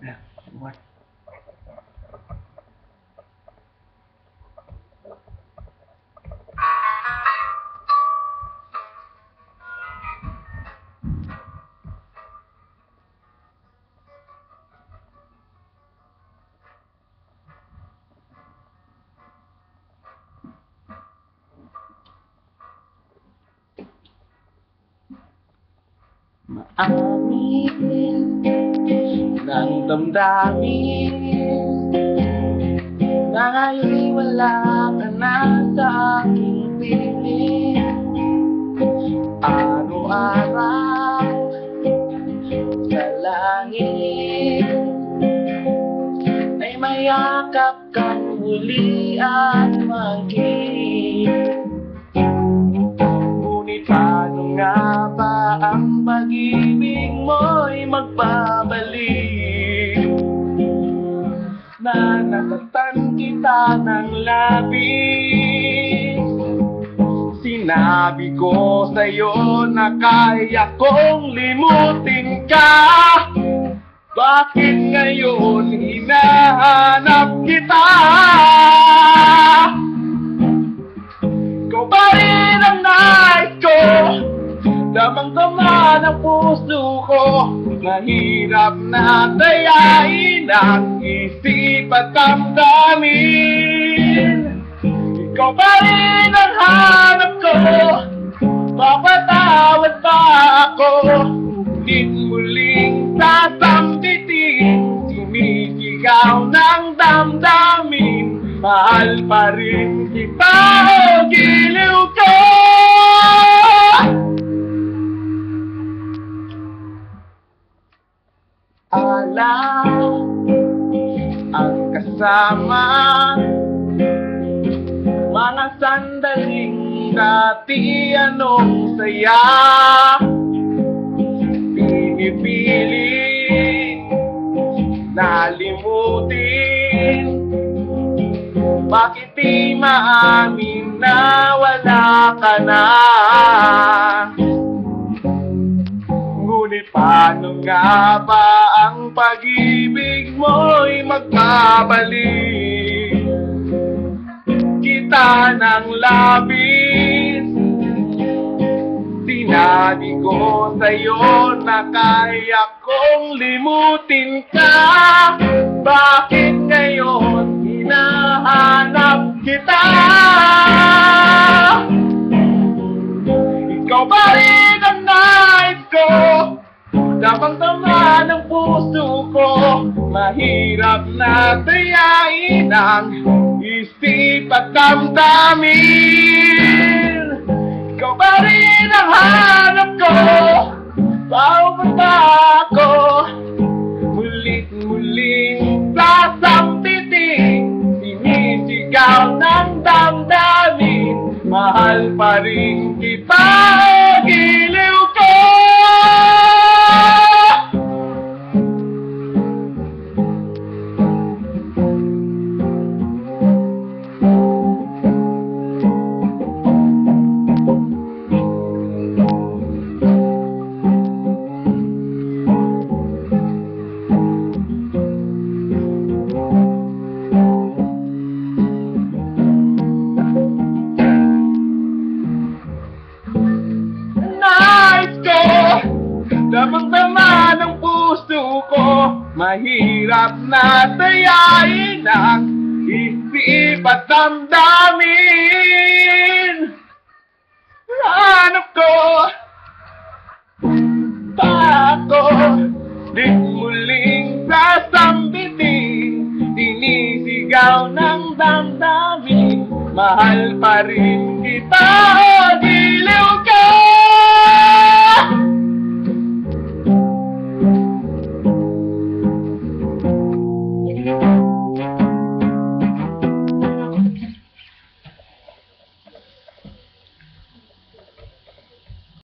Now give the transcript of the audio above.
What? Maamin ng damdamin na ngayon'y wala ka na sa aking piling. Araw-araw sa langit ay mayakap kang muli at magkilig. Ngunit paano nga ba ang pag-ibig mo'y magbabalik? Na nasaktan kita ng labis. Sinabi ko sa'yo na kaya kong limutin ka. Bakit ngayon hinahanap kita? Ikaw ba rin ang nais ko? Damang-dama ng puso ko. Mahirap na tayain ang isip at damdamin. Ikaw pa rin ang hanap ko. Papatawad pa ako. Di muling sasambitin. Sumisigaw ng damdamin. Mahal pa rin kita o giliw ko. Alam ang kasama mga sandaling dati anong saya. Pinipilit nalimutin. Bakit di maamin na wala ka na? Ngunit paano nga ba ang pag-ibig mo'y magbabalik? Kita ng labis. Sinabi ko sa'yo na kaya kong limutin ka. Bakit ngayon hinahanap kita? Ikaw ba rin ang nais ko? Damang-dama ng puso ko. Mahirap na tayain ang isip at damdamin. Ikaw ba rin ang hanap ko? Bawat ako mulit-muling sasampitin. Sinisigaw ng damdamin. Mahal pa rin kita o giliw ko. Damang-dama ng puso ko. Mahirap na tayain ang isip at damdamin. Hanap ko pa ako. Di muling sasambitin. Sinisigaw ng damdamin. Mahal pa rin kita o giliw